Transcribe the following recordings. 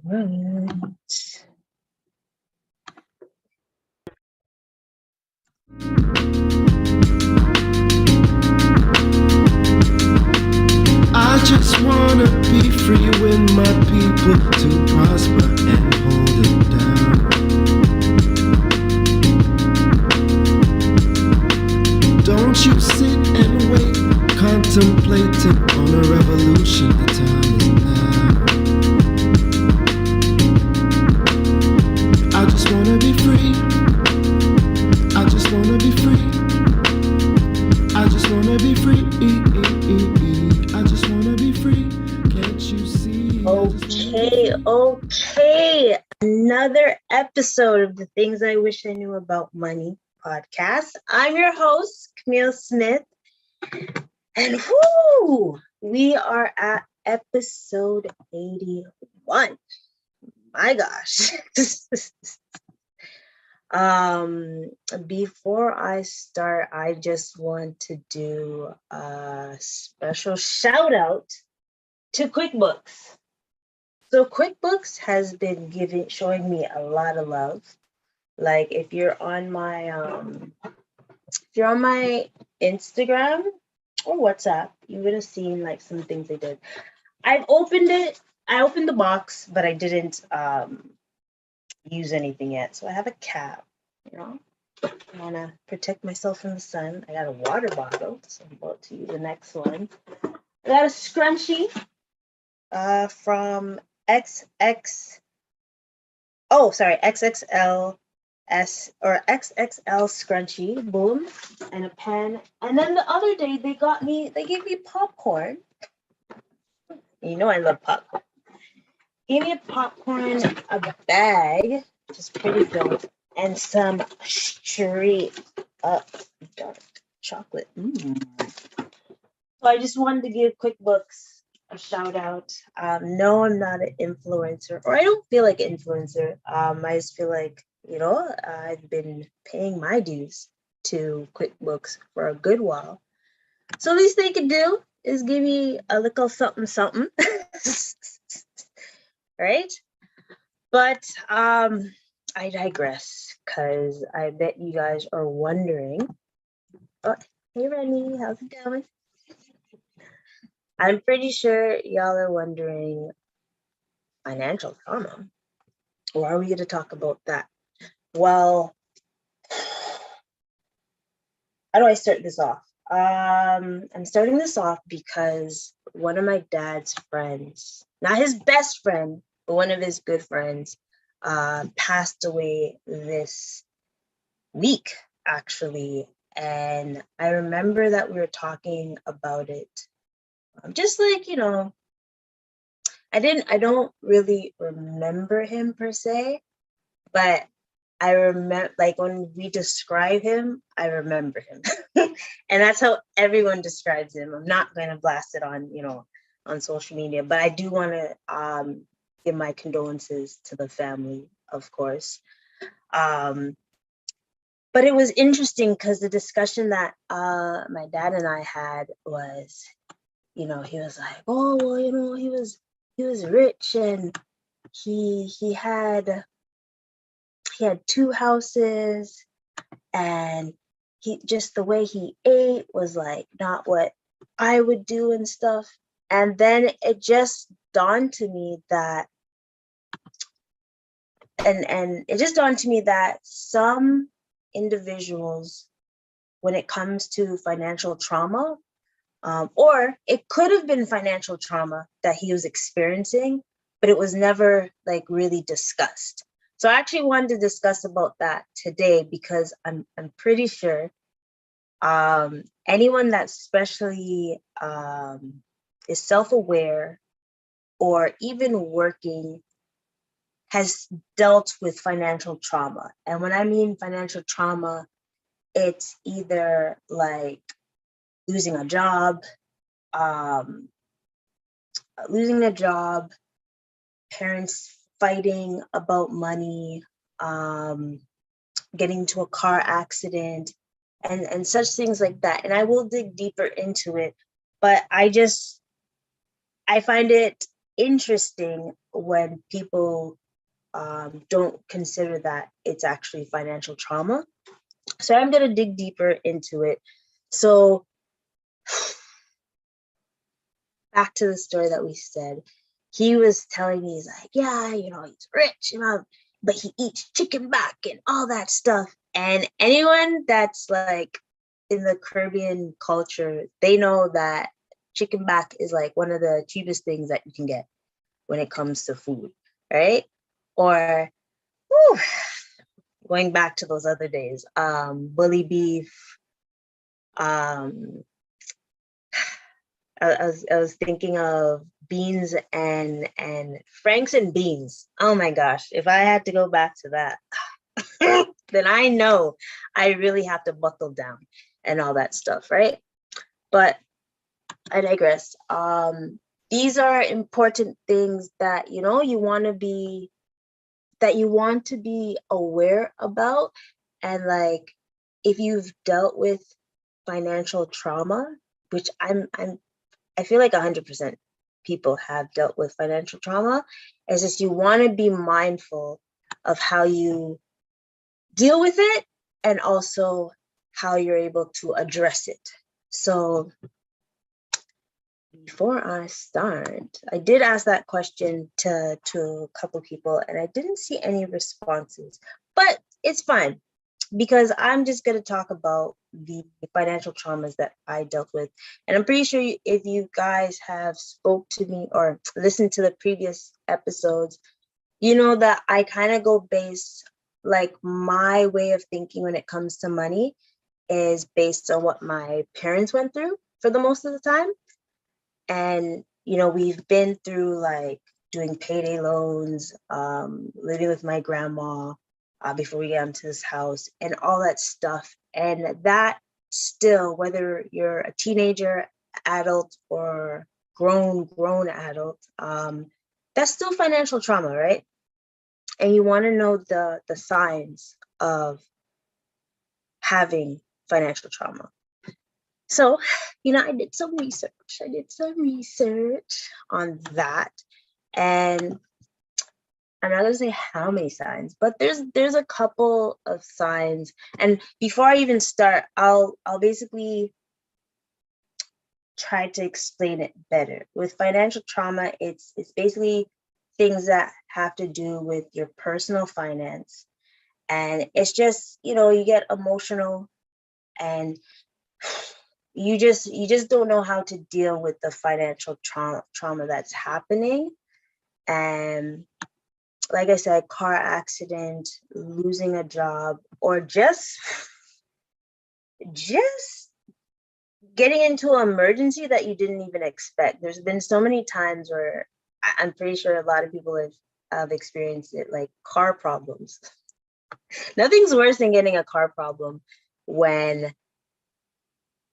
Right. I just wanna be free with my people to prosper and hold it down. Don't you sit and wait, contemplating on a revolution. The time is now. I just wanna be free. I just wanna be free. I just wanna be free. I just wanna be free. Can't you see? Okay. Another episode of the Things I Wish I Knew About Money podcast. I'm your host, Kamille Smith. And we are at episode 81. My gosh. Before I start, I just want to do a special shout out to QuickBooks. So QuickBooks has been showing me a lot of love. Like if you're on my Instagram or WhatsApp, you would have seen like some things they did. I opened the box, but I didn't use anything yet. So I have a cap, I want to protect myself from the sun. I got a water bottle, so I'm about to use the next one. I got a scrunchie from XXL scrunchie, boom, and a pen. And then the other day they gave me popcorn. You know I love popcorn. Gave me a popcorn, a bag, which is pretty dope, and some straight up dark chocolate. So I just wanted to give QuickBooks a shout out. No, I'm not an influencer, or I don't feel like an influencer. I just feel like, I've been paying my dues to QuickBooks for a good while. So the least they could do is give me a little something. Right? But I digress, because I bet you guys are wondering. Oh, hey Rennie, how's it going? I'm pretty sure y'all are wondering, financial trauma. Or are we going to talk about that? Well, how do I start this off? I'm starting this off because one of my dad's friends, not his best friend, but one of his good friends, passed away this week, actually. And I remember that we were talking about it. Just like, I don't really remember him per se, but I remember, like, when we describe him, I remember him. And that's how everyone describes him. I'm not going to blast it on, on social media, but I do want to give my condolences to the family, of course. But it was interesting because the discussion that my dad and I had was, he was like, oh, well, he was rich, and he had 2 houses, and he, just the way he ate was like not what I would do and stuff. And then it just dawned to me that some individuals, when it comes to financial trauma, or it could have been financial trauma that he was experiencing, but it was never like really discussed. So I actually wanted to discuss about that today, because I'm pretty sure anyone that especially is self-aware or even working has dealt with financial trauma. And when I mean financial trauma, it's either like losing a job, parents fighting about money, getting into a car accident, and such things like that. And I will dig deeper into it, but I find it interesting when people don't consider that it's actually financial trauma. So I'm going to dig deeper into it. So back to the story that we said, he was telling me, he's like, yeah, he's rich, but he eats chicken back and all that stuff. And anyone that's like in the Caribbean culture, they know that chicken back is like one of the cheapest things that you can get when it comes to food, right? Or whew, going back to those other days, bully beef. I was thinking of beans and Franks and beans. Oh my gosh, if I had to go back to that, then I know I really have to buckle down and all that stuff, right? But I digress. These are important things that you want to be aware about. And like, if you've dealt with financial trauma, which I feel like 100% people have dealt with financial trauma, is just you want to be mindful of how you deal with it and also how you're able to address it. So before I start, I did ask that question to a couple people and I didn't see any responses, but it's fine because I'm just going to talk about the financial traumas that I dealt with. And I'm pretty sure if you guys have spoke to me or listened to the previous episodes, you know that I kind of go based, like my way of thinking when it comes to money is based on what my parents went through for the most of the time. And, we've been through like doing payday loans, living with my grandma before we got into this house and all that stuff. And that still, whether you're a teenager, adult, or grown adult, that's still financial trauma, right? And you want to know the signs of having financial trauma. So, I did some research. On that. And I'm not gonna say how many signs, but there's a couple of signs. And before I even start, I'll basically try to explain it better. With financial trauma, it's basically things that have to do with your personal finance. And it's just, you get emotional and you just don't know how to deal with the financial trauma that's happening. And like I said, car accident, losing a job, or just getting into an emergency that you didn't even expect. There's been so many times where I'm pretty sure a lot of people have experienced it, like car problems. Nothing's worse than getting a car problem when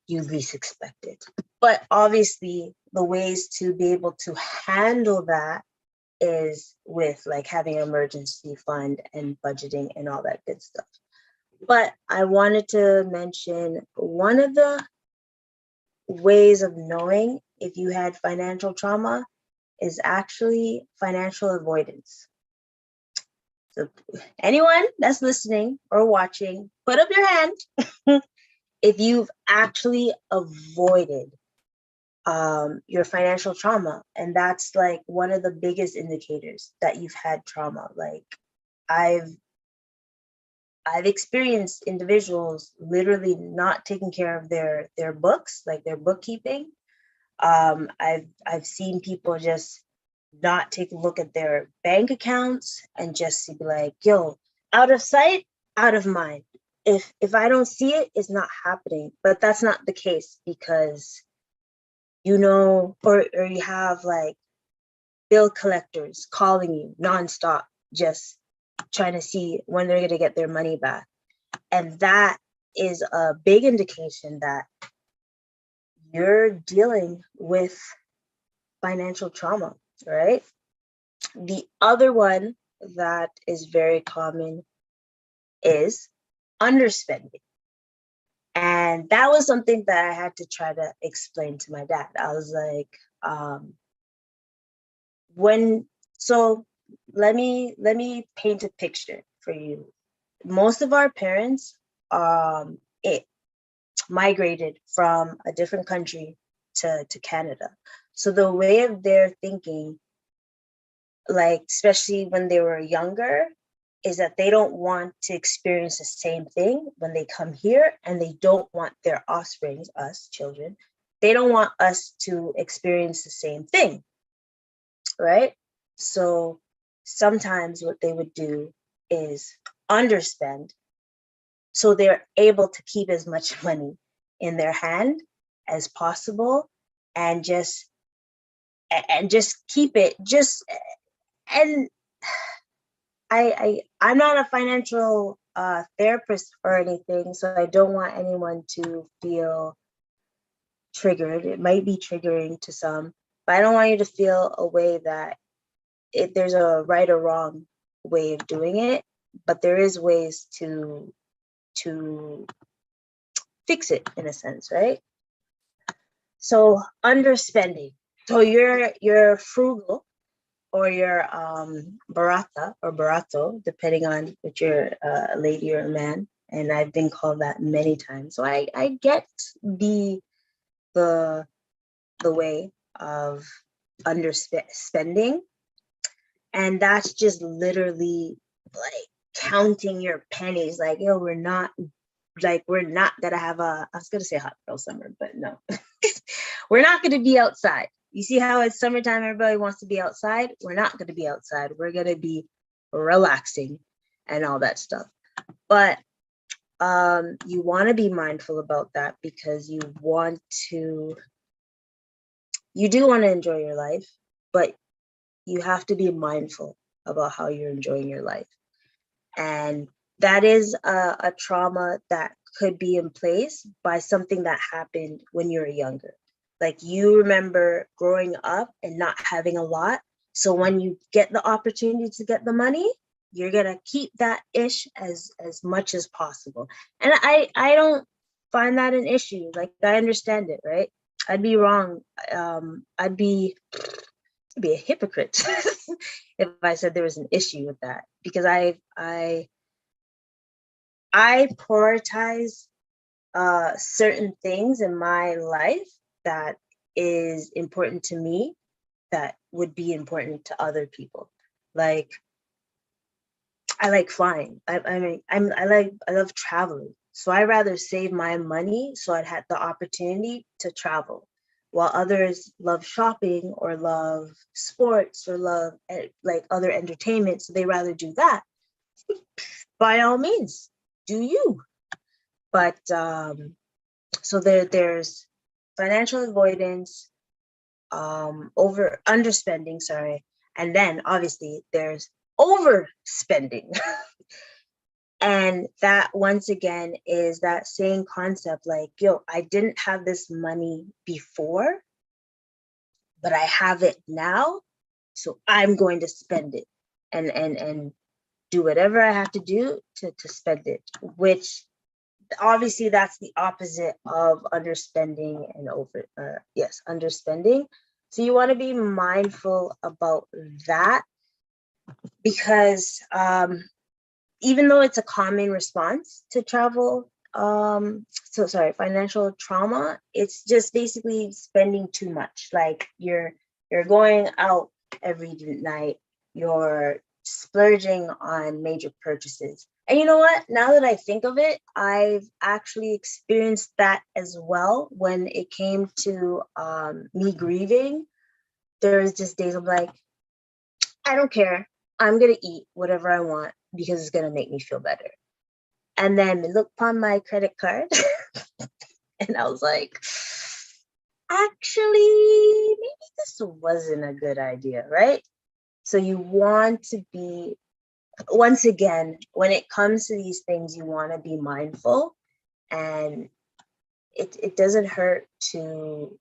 you least expect it. But obviously, the ways to be able to handle that is with like having an emergency fund and budgeting and all that good stuff. But I wanted to mention one of the ways of knowing if you had financial trauma is actually financial avoidance. So anyone that's listening or watching, put up your hand if you've actually avoided your financial trauma. And that's like one of the biggest indicators that you've had trauma. Like I've experienced individuals literally not taking care of their books, like their bookkeeping. I've seen people just not take a look at their bank accounts and just be like, yo, out of sight, out of mind. If I don't see it, it's not happening. But that's not the case because or you have like bill collectors calling you nonstop, just trying to see when they're going to get their money back. And that is a big indication that you're dealing with financial trauma, right? The other one that is very common is underspending. And that was something that I had to try to explain to my dad. I was like, when So let me paint a picture for you. Most of our parents it migrated from a different country to Canada. So the way of their thinking, like especially when they were younger, is that they don't want to experience the same thing when they come here, and they don't want their offsprings, us children, they don't want us to experience the same thing, right? So sometimes what they would do is underspend so they're able to keep as much money in their hand as possible, and just keep it just. And I'm not a financial therapist or anything, so I don't want anyone to feel triggered. It might be triggering to some, but I don't want you to feel a way that there's a right or wrong way of doing it, but there is ways to fix it in a sense, right? So underspending. So you're frugal, or you're barata or barato, depending on if you're a lady or a man. And I've been called that many times. So I get the the way of underspending, and that's just literally like counting your pennies. Like, yo, we're not gonna have I was gonna say hot girl summer, but no. We're not gonna be outside. You see how it's summertime, everybody wants to be outside? We're not gonna be outside. We're gonna be relaxing and all that stuff. But you want to be mindful about that, because you do want to enjoy your life, but you have to be mindful about how you're enjoying your life. And that is a trauma that could be in place by something that happened when you were younger. Like, you remember growing up and not having a lot. So when you get the opportunity to get the money, you're gonna keep that ish as much as possible. And I don't find that an issue. Like, I understand it, right? I'd be wrong. I'd be a hypocrite if I said there was an issue with that, because I prioritize certain things in my life that is important to me, that would be important to other people. Like, I like flying. I love traveling. So I rather save my money so I'd have the opportunity to travel. While others love shopping or love sports or love like other entertainment, so they rather do that. By all means, do you. But so there's financial avoidance, over underspending, sorry, and then obviously there's overspending. And that, once again, is that same concept, like, yo, I didn't have this money before, but I have it now, so I'm going to spend it, and do whatever I have to do to spend it, which obviously that's the opposite of underspending and underspending. So you want to be mindful about that, because even though it's a common response to travel, financial trauma, it's just basically spending too much. Like, you're going out every night, you're splurging on major purchases. And you know what? Now that I think of it, I've actually experienced that as well when it came to me grieving. There's just days I'm like, I don't care. I'm gonna eat whatever I want because it's gonna make me feel better. And then look upon my credit card, and I was like, actually, maybe this wasn't a good idea, right? So you want to be, once again, when it comes to these things, you want to be mindful, and it doesn't hurt to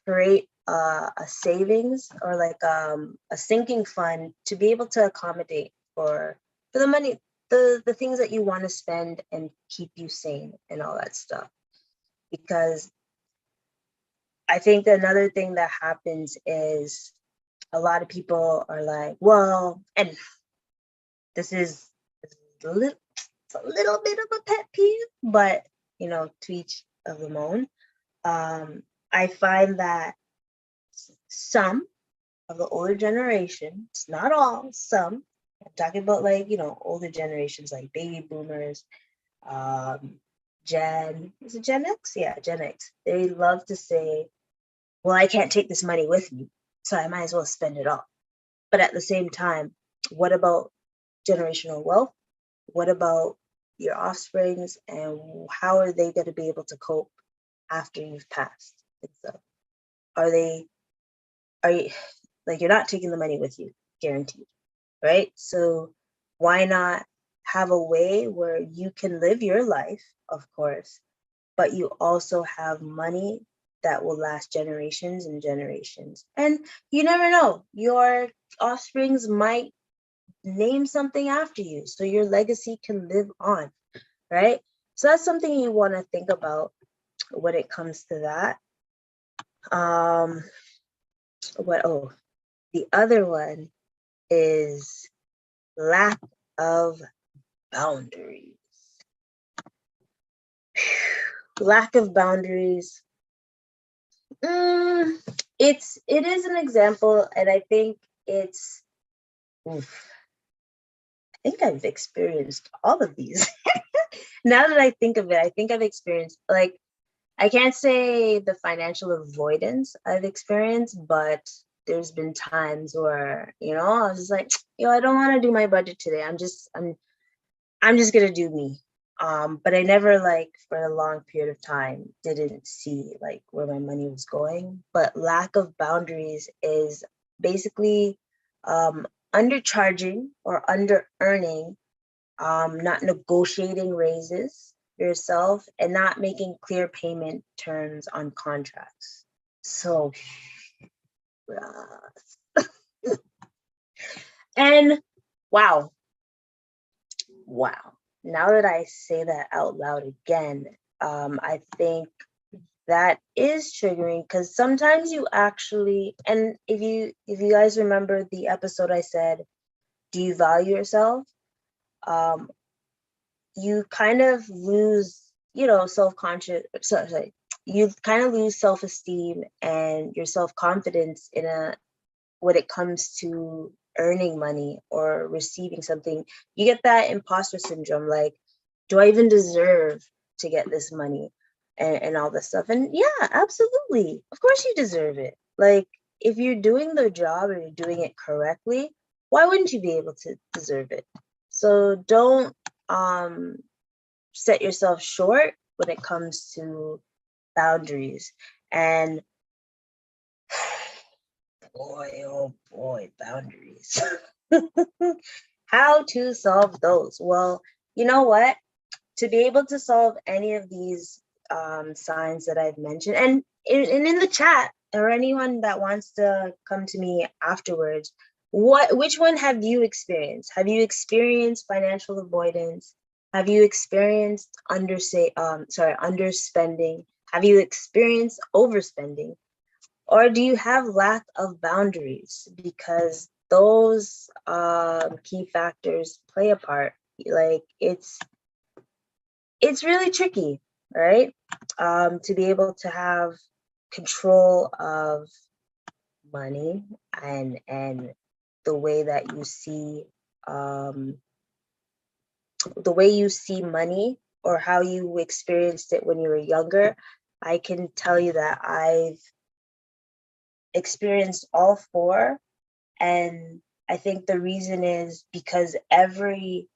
create a savings, or like a sinking fund, to be able to accommodate for the money, the things that you want to spend and keep you sane and all that stuff. Because I think another thing that happens is a lot of people are like, well, and this is a little, it's a little bit of a pet peeve, but to each of their own. I find that some of the older generations, not all, some, I'm talking about like, older generations like baby boomers, um, is it Gen X? Yeah, Gen X. They love to say, well, I can't take this money with me, so I might as well spend it all. But at the same time, what about generational wealth? What about your offsprings, and how are they going to be able to cope after you've passed? So are you, like, you're not taking the money with you, guaranteed, right? So why not have a way where you can live your life, of course, but you also have money that will last generations and generations. And you never know, your offsprings might name something after you, so your legacy can live on, right? So that's something you want to think about when it comes to that. The other one is lack of boundaries. Lack of boundaries. It is an example, and I think it's oof, I think I've experienced all of these. Now that I think of it, I think I've experienced, like, I can't say the financial avoidance I've experienced, but there's been times where, I was just like, I don't want to do my budget today. I'm just gonna do me. But I never, like, for a long period of time, didn't see like where my money was going. But lack of boundaries is basically undercharging or under earning, not negotiating raises yourself, and not making clear payment terms on contracts. So, and wow, now that I say that out loud again, I think that is triggering, because sometimes you actually, and if you guys remember the episode I said, do you value yourself? You kind of lose, self-conscious, sorry, you kind of lose self-esteem and your self-confidence when it comes to earning money or receiving something. You get that imposter syndrome, like, do I even deserve to get this money, and all this stuff. And yeah, absolutely, of course you deserve it. Like, if you're doing the job and you're doing it correctly, why wouldn't you be able to deserve it? So don't set yourself short when it comes to boundaries. And boy, oh boy, boundaries. How to solve those? Well, you know what? To be able to solve any of these signs that I've mentioned, and in the chat, or anyone that wants to come to me afterwards, which one have you experienced? Have you experienced financial avoidance? Have you experienced underspending? Have you experienced overspending? Or do you have lack of boundaries? Because those key factors play a part. Like, it's really tricky, right? To be able to have control of money, and the way that you see money, or how you experienced it when you were younger. I can tell you that I've experienced all four, and I think the reason is because every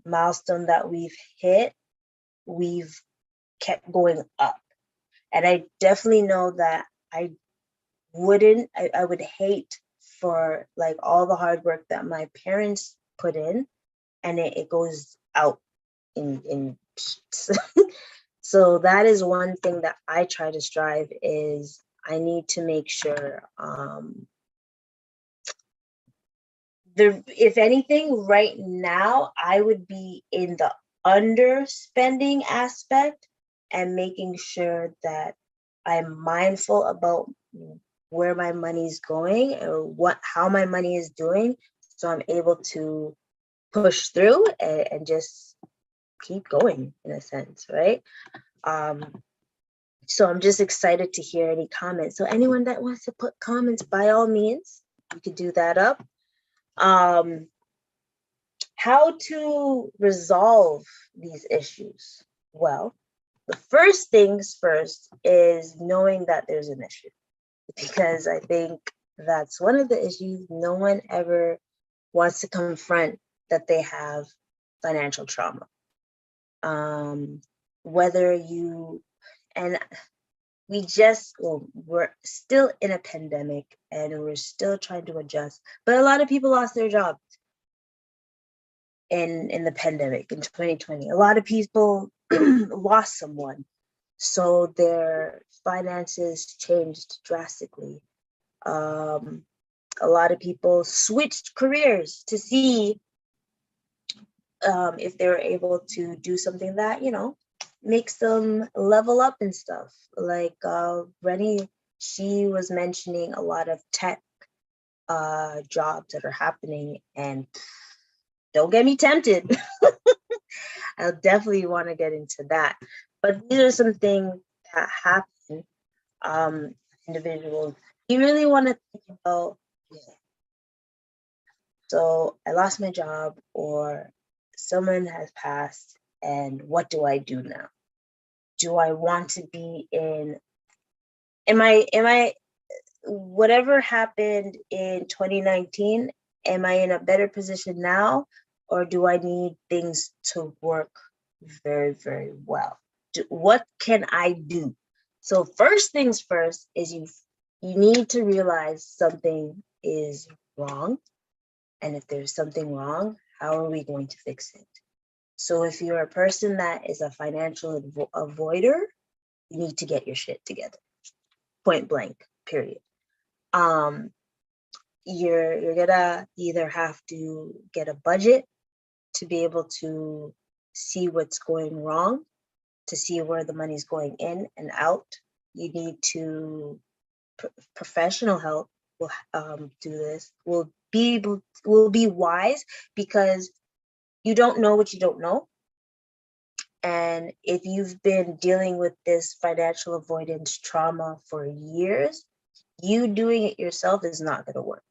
milestone that we've hit, we've kept going up. And I definitely know that I would hate for, like, all the hard work that my parents put in, and it goes out in so that is one thing that I try to strive, is I need to make sure if anything, right now, I would be in the underspending aspect, and making sure that I'm mindful about where my money is going or how my money is doing, so I'm able to push through and just keep going in a sense, right? Um, so I'm just excited to hear any comments. So anyone that wants to put comments, by all means, you could do that up. How to resolve these issues? Well, the first things first is knowing that there's an issue, because I think that's one of the issues. No one ever wants to confront that they have financial trauma. Whether you, and we're still in a pandemic and we're still trying to adjust, but a lot of people lost their jobs in the pandemic in 2020. A lot of people lost someone, so their finances changed drastically. A lot of people switched careers to see if they were able to do something that, makes them level up and stuff. Like Rennie, she was mentioning a lot of tech jobs that are happening, and don't get me tempted. I'll definitely want to get into that. But these are some things that happen. Individuals, you really want to think about, so I lost my job or someone has passed, and what do I do now? Do I want to be am I, whatever happened in 2019, am I in a better position now? Or do I need things to work very, very well? What can I do? So first things first is you need to realize something is wrong. And if there's something wrong, how are we going to fix it? So if you're a person that is a financial avoider, you need to get your shit together. Point blank, period. You're gonna either have to get a budget to be able to see what's going wrong, to see where the money's going in and out. You need to professional help will do this. Will be wise, because you don't know what you don't know. And if you've been dealing with this financial avoidance trauma for years, you doing it yourself is not going to work,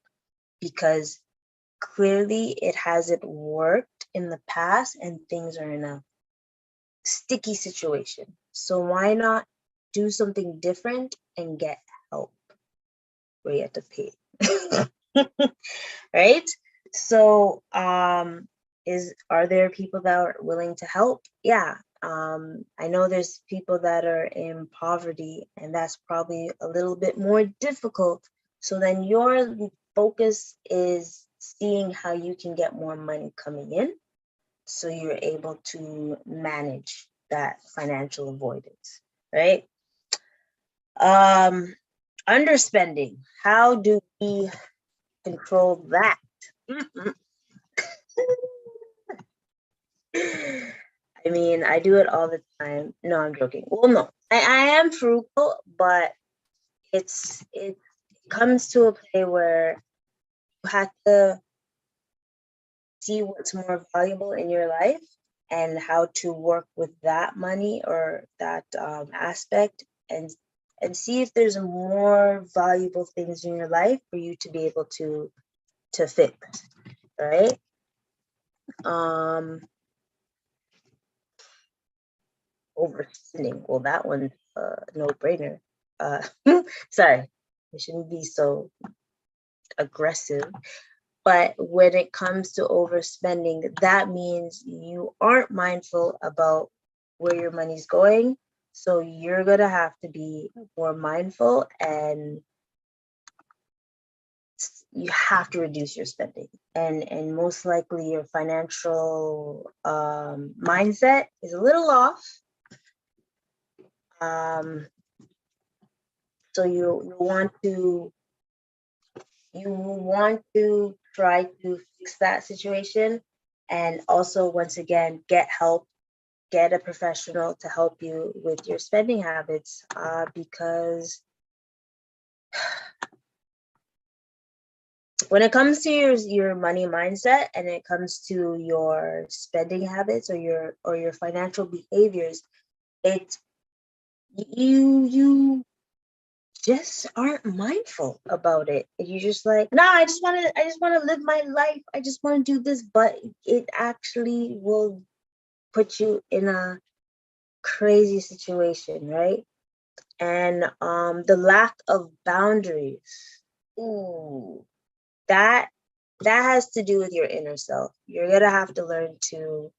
because clearly it hasn't worked in the past and things are in a sticky situation. So why not do something different and get help where you have to pay? Right? So are there people that are willing to help? Yeah. I know there's people that are in poverty, and that's probably a little bit more difficult. So then your focus is seeing how you can get more money coming in, so you're able to manage that financial avoidance, right? Underspending. How do we control that? I mean, I do it all the time. No, I'm joking. Well, no, I am frugal, but it comes to a play where you have to see what's more valuable in your life and how to work with that money or that aspect, and see if there's more valuable things in your life for you to be able to fix, right? Overspending. Well, that one's no brainer. Sorry, I shouldn't be so aggressive. But when it comes to overspending, that means you aren't mindful about where your money's going. So you're going to have to be more mindful, and you have to reduce your spending. And most likely your financial mindset is a little off. So you want to try to fix that situation, and also, once again, get help, get a professional to help you with your spending habits, because when it comes to your money mindset and it comes to your spending habits or your financial behaviors, it's you just aren't mindful about it. You just like, nah, I just want to live my life. I just want to do this, but it actually will put you in a crazy situation, right? And the lack of boundaries. Ooh, that that has to do with your inner self. You're gonna have to learn to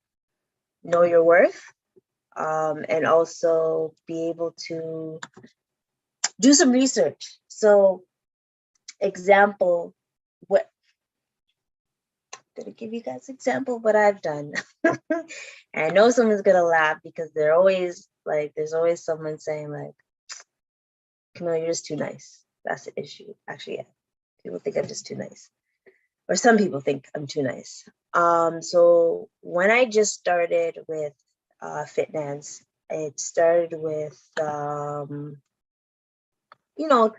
know your worth, and also be able to do some research. So, example, what gonna give you guys example of what I've done. And I know someone's gonna laugh because they're always like, there's always someone saying like, Kamille, you're just too nice. That's the issue. Actually, yeah. People think I'm just too nice. Or some people think I'm too nice. So when I just started with Fitness, it started with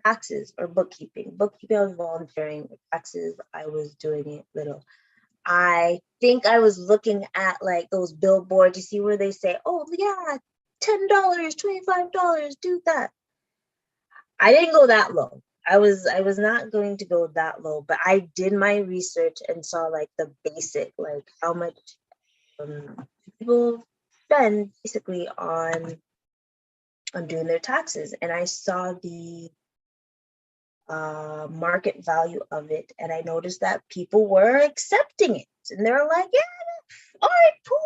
taxes or bookkeeping. Bookkeeping, I was volunteering. Taxes, I was doing it little. I think I was looking at like those billboards. You see where they say, "Oh yeah, $10, $25, do that." I didn't go that low. I was not going to go that low, but I did my research and saw like the basic, like how much people spend basically on doing their taxes, and I saw the market value of it, and I noticed that people were accepting it, and they were like, "Yeah, all right, cool,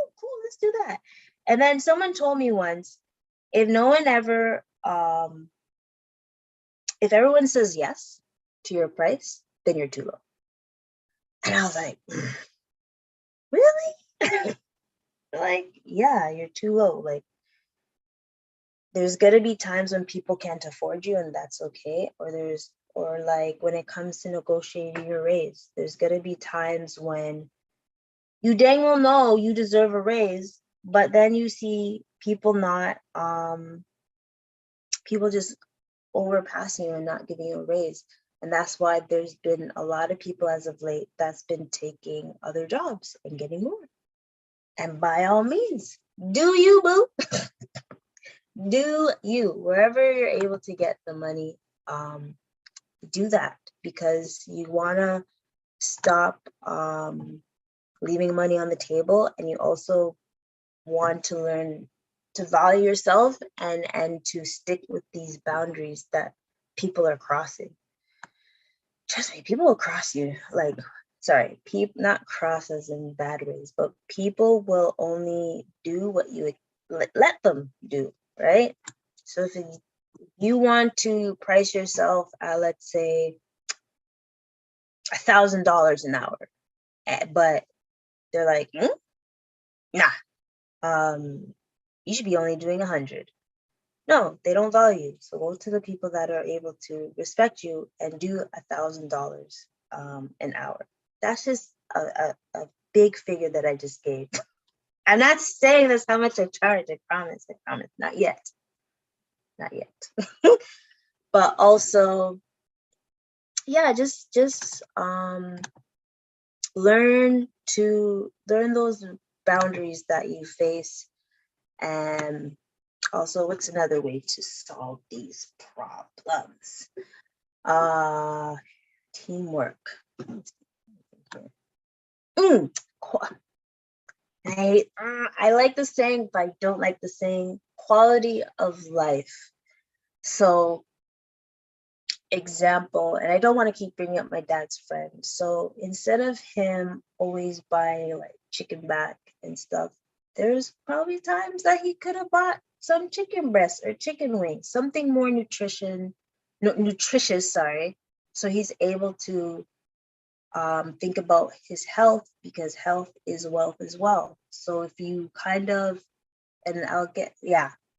let's do that." And then someone told me once, if no one ever if everyone says yes to your price, then you're too low. And I was like, really? Like, yeah, you're too low. Like, there's gonna be times when people can't afford you, and that's okay. Or like when it comes to negotiating your raise, there's gonna be times when you dang well know you deserve a raise, but then you see people not people just overpassing you and not giving you a raise. And that's why there's been a lot of people as of late that's been taking other jobs and getting more. And by all means, do you, boo? Do you, wherever you're able to get the money, do that, because you want to stop leaving money on the table, and you also want to learn to value yourself and to stick with these boundaries that people are crossing. Trust me, people will cross you. Like, sorry, people not cross as in bad ways, but people will only do what you let them do, right? So if you want to price yourself at, let's say, $1,000 an hour, but they're like, nah, you should be only doing 100. No, they don't value you. So go to the people that are able to respect you and do $1,000 an hour. That's just a big figure that I just gave. I'm not saying that's how much I charge. I promise. I promise. Not yet. Not yet. But also, yeah, just learn those boundaries that you face. And also, what's another way to solve these problems? Teamwork. I like the saying, but I don't like the saying quality of life. So, example, and I don't want to keep bringing up my dad's friend. So instead of him always buying like chicken back and stuff, there's probably times that he could have bought some chicken breast or chicken wings, something more nutritious, sorry. So he's able to think about his health, because health is wealth as well. So if you kind of, and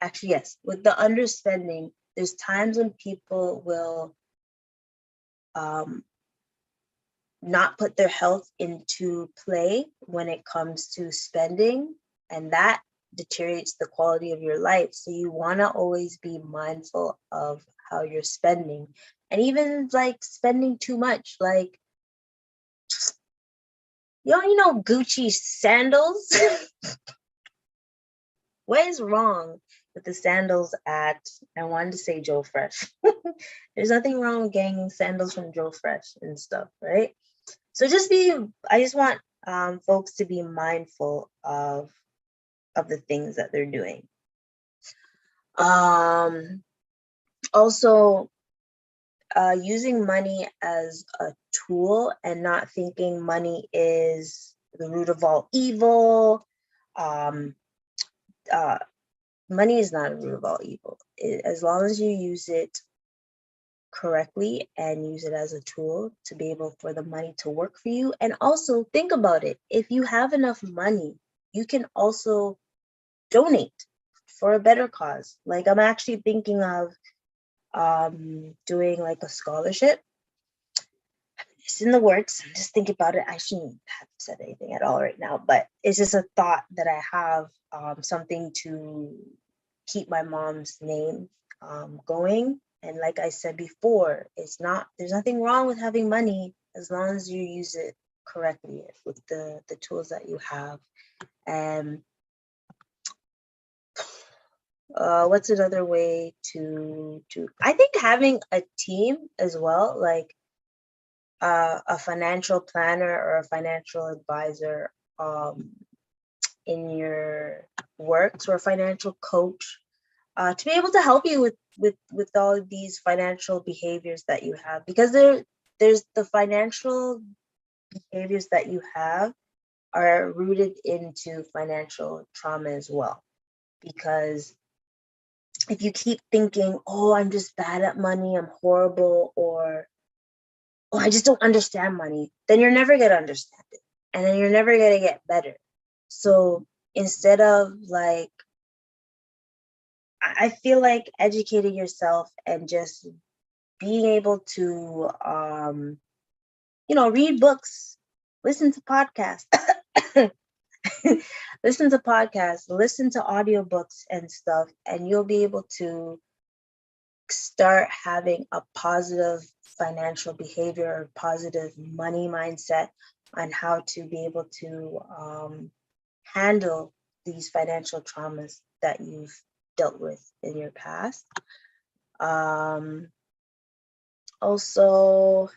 actually, yes, with the understanding, there's times when people will not put their health into play when it comes to spending, and that deteriorates the quality of your life. So you want to always be mindful of how you're spending, and even like spending too much. Like, You know Gucci sandals? What is wrong with the sandals at, I wanted to say Joe Fresh. There's nothing wrong with getting sandals from Joe Fresh and stuff, right? So I just want folks to be mindful of the things that they're doing. Also, using money as a tool and not thinking money is the root of all evil. Um, uh, Money is not a root of all evil. As long as you use it correctly and use it as a tool to be able for the money to work for you. And also think about it. If you have enough money, you can also donate for a better cause. Like I'm actually thinking of doing like a scholarship. It's in the works. I'm just thinking about it. I shouldn't have said anything at all right now, but it's just a thought that I have, something to keep my mom's name going. And like I said before, there's nothing wrong with having money as long as you use it correctly with the tools that you have. And what's another way to I think having a team as well, like a financial planner or a financial advisor in your works, or a financial coach, to be able to help you with all of these financial behaviors that you have, because there's the financial behaviors that you have are rooted into financial trauma as well. Because if you keep thinking, oh, I'm just bad at money, I'm horrible, or oh, I just don't understand money, then you're never going to understand it. And then you're never going to get better. So instead of like, I feel like educating yourself and just being able to, read books, listen to podcasts, listen to podcasts, listen to audiobooks and stuff, and you'll be able to start having a positive financial behavior or positive money mindset on how to be able to handle these financial traumas that you've dealt with in your past. Also,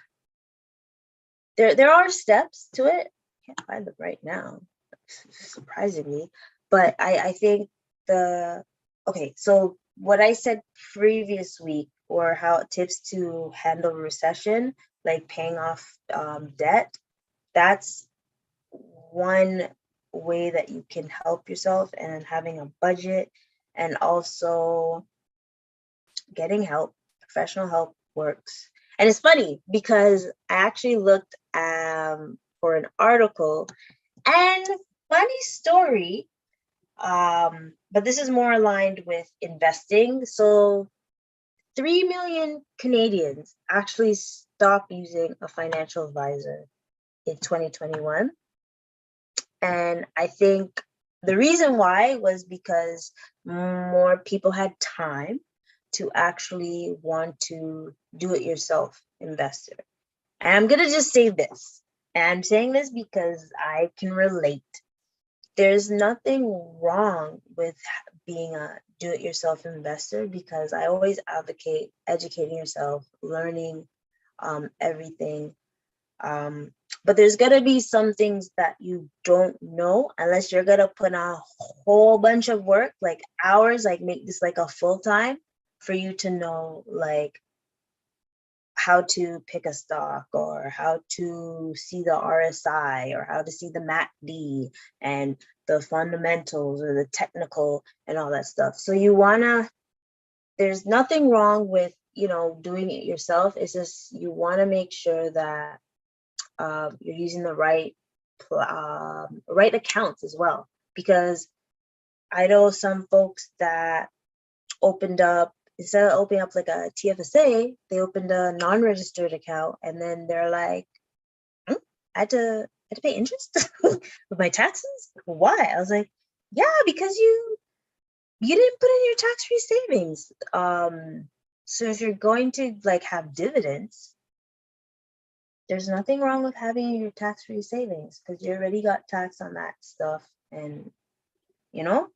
there are steps to it. I can't find them right now, surprisingly. But I think so what I said previous week, or how tips to handle recession, like paying off debt, that's one way that you can help yourself, and having a budget, and also getting help. Professional help works. And it's funny because I actually looked for an article, and funny story, but this is more aligned with investing. So 3 million Canadians actually stopped using a financial advisor in 2021. And I think the reason why was because more people had time to actually want to do it yourself investor. And I'm going to just say this. And I'm saying this because I can relate. There's nothing wrong with being a do-it-yourself investor, because I always advocate educating yourself, learning everything. But there's gonna be some things that you don't know unless you're gonna put a whole bunch of work, like hours, like make this like a full time, for you to know like how to pick a stock, or how to see the RSI, or how to see the MACD and the fundamentals or the technical and all that stuff. So there's nothing wrong with, doing it yourself. It's just you want to make sure that you're using the right accounts as well. Because I know some folks that opened up, instead of opening up like a TFSA, they opened a non-registered account, and then they're like, I had to pay interest with my taxes. Why? I was like, yeah, because you didn't put in your tax-free savings. So if you're going to like have dividends, there's nothing wrong with having your tax-free savings because you already got tax on that stuff, and you know.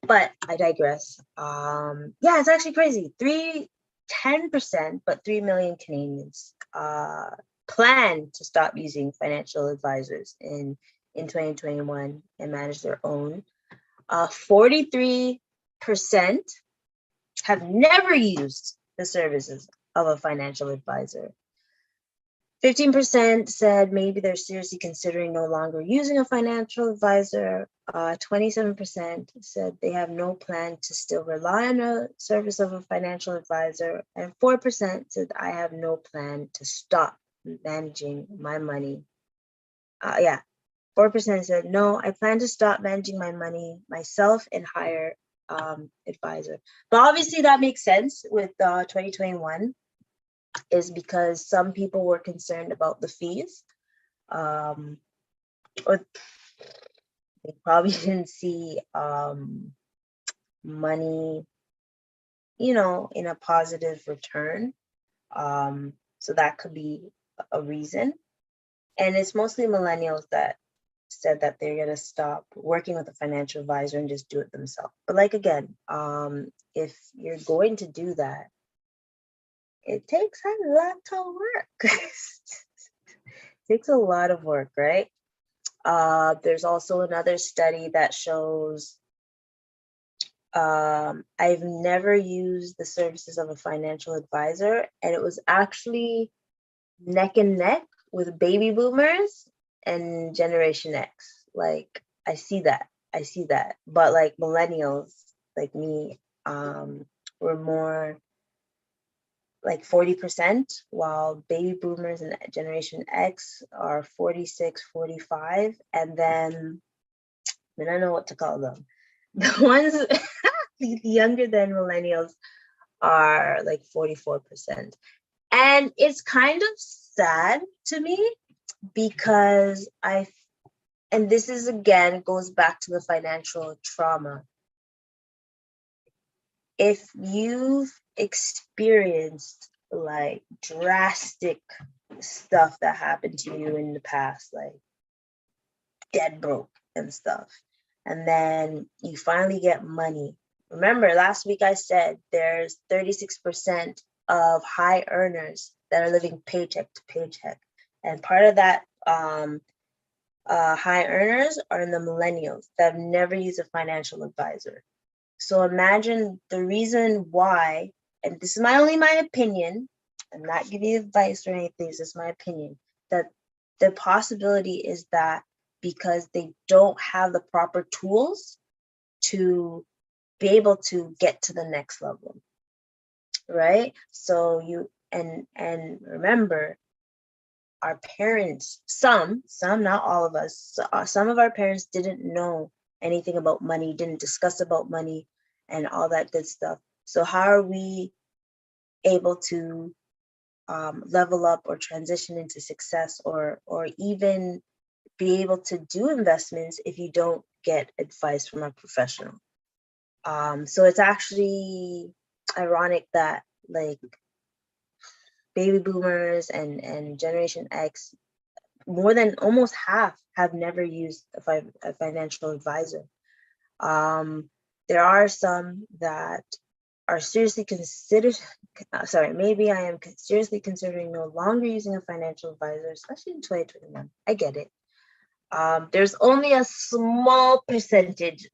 But I digress. Yeah, it's actually crazy. 10%, but 3 million Canadians plan to stop using financial advisors in 2021 and manage their own. 43% have never used the services of a financial advisor. 15% said maybe they're seriously considering no longer using a financial advisor. 27% said they have no plan to still rely on a service of a financial advisor. And 4% said, I have no plan to stop managing my money. 4% said, no, I plan to stop managing my money myself and hire advisor. But obviously that makes sense with 2021. Is because some people were concerned about the fees, or they probably didn't see money, in a positive return. So that could be a reason. And it's mostly millennials that said that they're going to stop working with a financial advisor and just do it themselves. But like, again, if you're going to do that, it takes a lot of work. It takes a lot of work, right? There's also another study that shows I've never used the services of a financial advisor, and it was actually neck and neck with baby boomers and Generation X. Like, I see that. But like millennials, like me, were more like 40%, while baby boomers and Generation X are 46, 45. And then, I don't know what to call them. The ones younger than millennials are like 44%. And it's kind of sad to me because and this is again, goes back to the financial trauma. If you've experienced like drastic stuff that happened to you in the past, like dead broke and stuff, and then you finally get money. Remember, last week I said there's 36% of high earners that are living paycheck to paycheck. And part of that high earners are in the millennials that have never used a financial advisor. So imagine the reason why, and this is my opinion, I'm not giving you advice or anything, this is my opinion, that the possibility is that because they don't have the proper tools to be able to get to the next level, right? So and remember, our parents, some, not all of us, some of our parents didn't know anything about money, didn't discuss about money and all that good stuff. So how are we able to level up or transition into success, or even be able to do investments if you don't get advice from a professional? So it's actually ironic that like baby boomers and Generation X, more than almost half have never used a financial advisor. There are some that are seriously maybe I am seriously considering no longer using a financial advisor, especially in 2021. I get it. There's only a small percentage,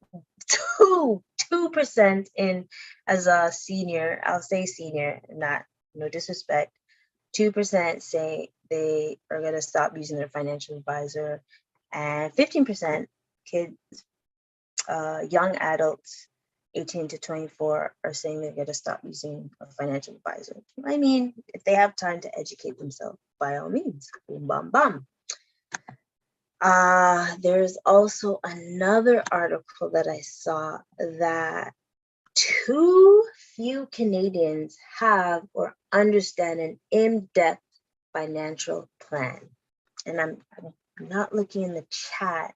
2% in as a senior, I'll say senior, not no disrespect, 2% say they are going to stop using their financial advisor, and 15% kids, young adults 18 to 24 are saying they're going to stop using a financial advisor. I mean, if they have time to educate themselves, by all means, boom, bam, bam. There's also another article that I saw that too few Canadians have or understand an in-depth financial plan. And I'm not looking in the chat.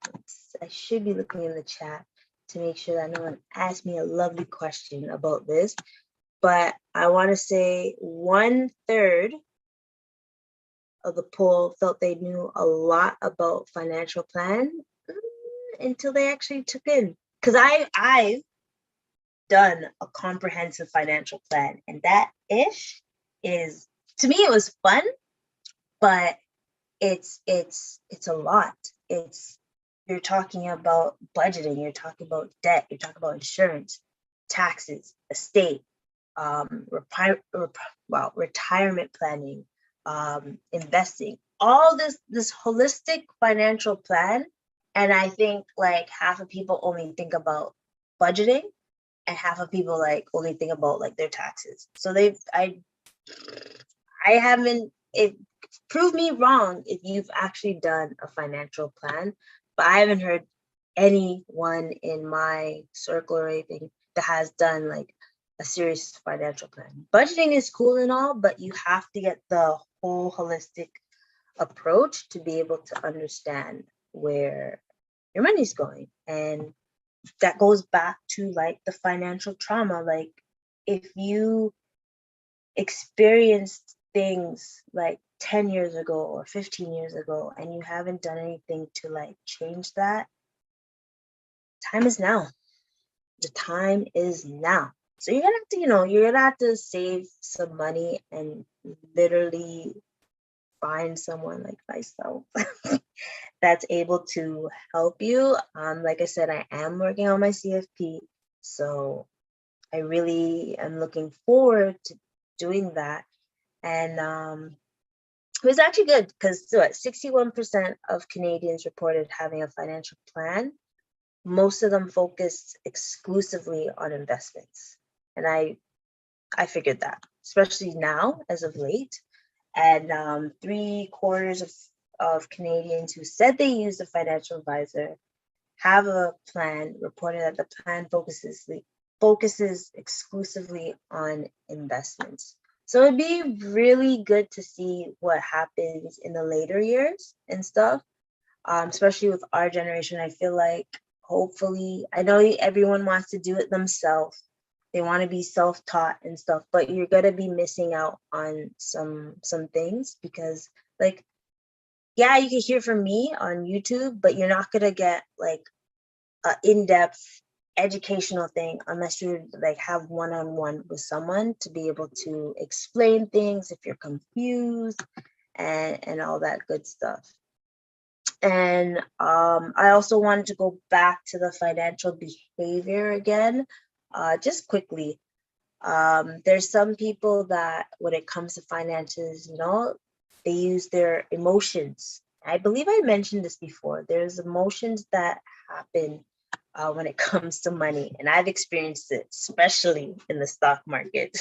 I should be looking in the chat to make sure that no one asked me a lovely question about this. But I want to say 1/3 of the poll felt they knew a lot about financial plan until they actually took in. Because I've done a comprehensive financial plan, and that ish is, to me, it was fun, but it's a lot. It's, you're talking about budgeting, you're talking about debt, you're talking about insurance, taxes, estate, retirement planning, investing, all this holistic financial plan. And I think like half of people only think about budgeting, and half of people like only think about like their taxes. So I haven't, it prove me wrong if you've actually done a financial plan, but I haven't heard anyone in my circle or anything that has done like a serious financial plan. Budgeting is cool and all, but you have to get the whole holistic approach to be able to understand where your money's going. And that goes back to like the financial trauma. Like if you experienced things like 10 years ago or 15 years ago and you haven't done anything to like change that, time is now. The time is now. So you're gonna have to, you're gonna have to save some money and literally find someone like myself that's able to help you. Like I said, I am working on my CFP, so I really am looking forward to doing that. And it was actually good because 61% of Canadians reported having a financial plan. Most of them focused exclusively on investments. And I figured that, especially now as of late. And 3/4 of Canadians who said they used a financial advisor have a plan reported that the plan focuses exclusively on investments. So it'd be really good to see what happens in the later years and stuff, especially with our generation. I feel like hopefully, I know everyone wants to do it themselves. They want to be self-taught and stuff, but you're gonna be missing out on some things because, like, yeah, you can hear from me on YouTube, but you're not gonna get like an in-depth educational thing unless you like have one-on-one with someone to be able to explain things if you're confused and all that good stuff. And I also wanted to go back to the financial behavior again, just quickly. There's some people that when it comes to finances, they use their emotions. I believe I mentioned this before. There's emotions that happen when it comes to money, and I've experienced it, especially in the stock market.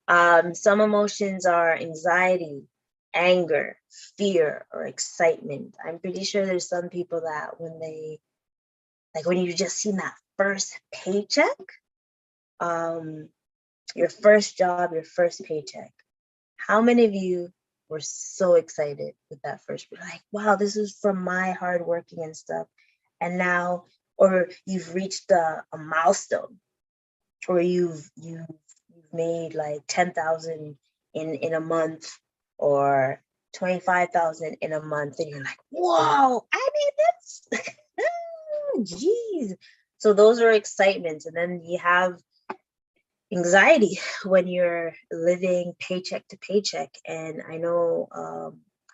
Some emotions are anxiety, anger, fear, or excitement. I'm pretty sure there's some people that when you just seen that first paycheck, your first job, your first paycheck, how many of you were so excited with that first, like, wow, this is from my hard working and stuff. And now, or you've reached a milestone, or you've made like 10,000 in a month, or 25,000 in a month, and you're like, whoa, I made this. Geez. So those are excitements. And then you have anxiety when you're living paycheck to paycheck. And I know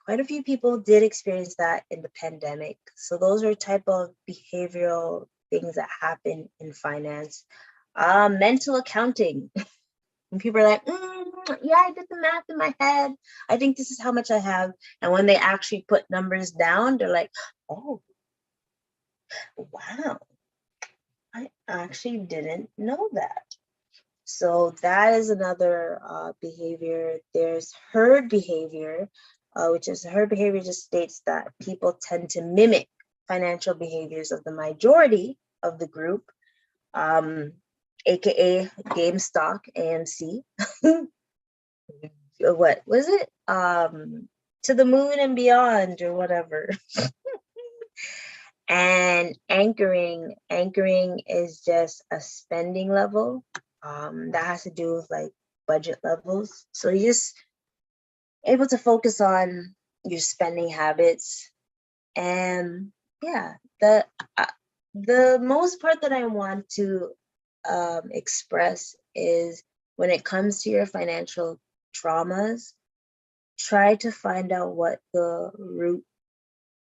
quite a few people did experience that in the pandemic. So those are type of behavioral things that happen in finance. Mental accounting. And people are like, yeah, I did the math in my head. I think this is how much I have. And when they actually put numbers down, they're like, oh, wow, I actually didn't know that. So that is another behavior. There's herd behavior, which is herd behavior just states that people tend to mimic financial behaviors of the majority of the group, aka GameStop, AMC. What was it? To the moon and beyond, or whatever. And anchoring is just a spending level. That has to do with like budget levels. So you're just able to focus on your spending habits. And yeah, the most part that I want to express is when it comes to your financial traumas, try to find out what the root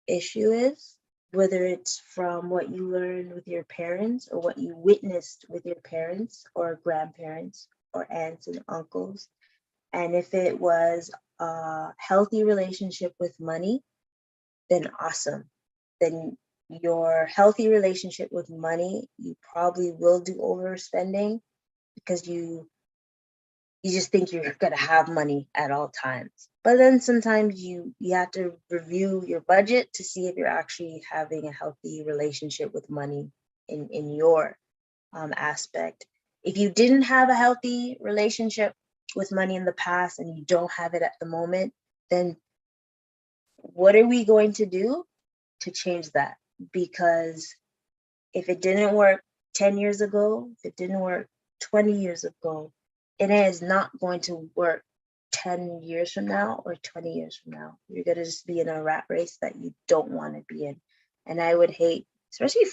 issue is, whether it's from what you learned with your parents or what you witnessed with your parents or grandparents or aunts and uncles. And if it was a healthy relationship with money, then awesome. Then your healthy relationship with money, you probably will do overspending because you just think you're gonna have money at all times. But then sometimes you have to review your budget to see if you're actually having a healthy relationship with money in your aspect. If you didn't have a healthy relationship with money in the past and you don't have it at the moment, then what are we going to do to change that? Because if it didn't work 10 years ago, if it didn't work 20 years ago, it is not going to work 10 years from now or 20 years from now. You're going to just be in a rat race that you don't want to be in. And I would hate, especially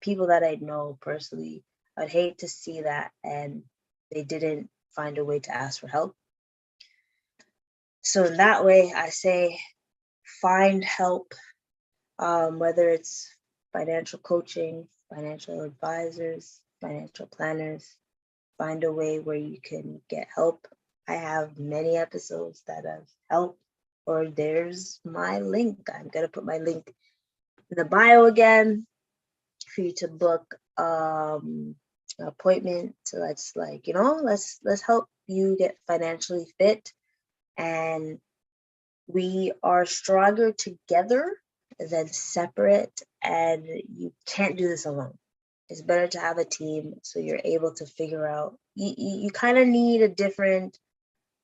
people that I know personally, I'd hate to see that and they didn't find a way to ask for help. So in that way, I say find help, whether it's financial coaching, financial advisors, financial planners. Find a way where you can get help. I have many episodes that have helped, or there's my link. I'm gonna put my link in the bio again for you to book an appointment. So let's let's help you get financially fit, and we are stronger together than separate, and you can't do this alone. It's better to have a team so you're able to figure out, you kind of need a different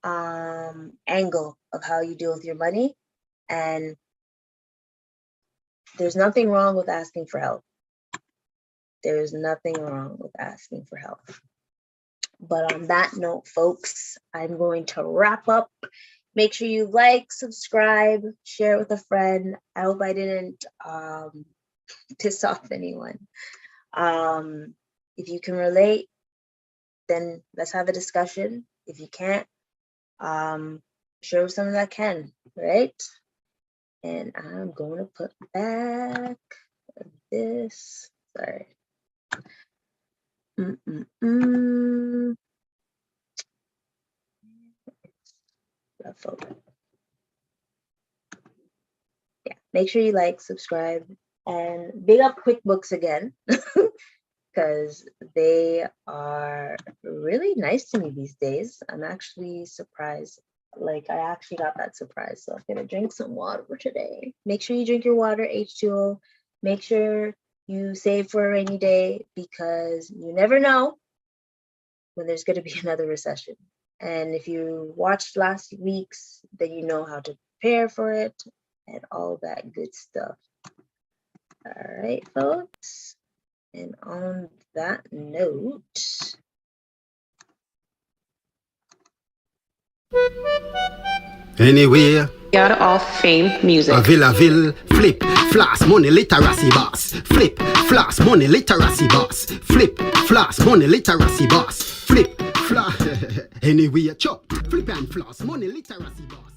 angle of how you deal with your money. And there's nothing wrong with asking for help. There's nothing wrong with asking for help. But on that note, folks, I'm going to wrap up. Make sure you like, subscribe, share it with a friend. I hope I didn't piss off anyone. If you can relate, then let's have a discussion. If you can't, share with someone that can, right? And I'm going to put back this. Sorry. That photo. Yeah, make sure you like, subscribe, and big up QuickBooks again. Because they are really nice to me these days. I'm actually surprised. Like, I actually got that surprise. So I'm gonna drink some water today. Make sure you drink your water, H2O. Make sure you save for a rainy day, because you never know when there's gonna be another recession. And if you watched last week's, then you know how to prepare for it and all that good stuff. All right, folks. And on that note, anywhere, God of Fame Music. a ville, flip, floss, money, literacy boss. Flip, floss, money, literacy boss. Flip, floss, money, literacy boss. Flip, floss, anywhere, chop, flip and floss, money, literacy boss.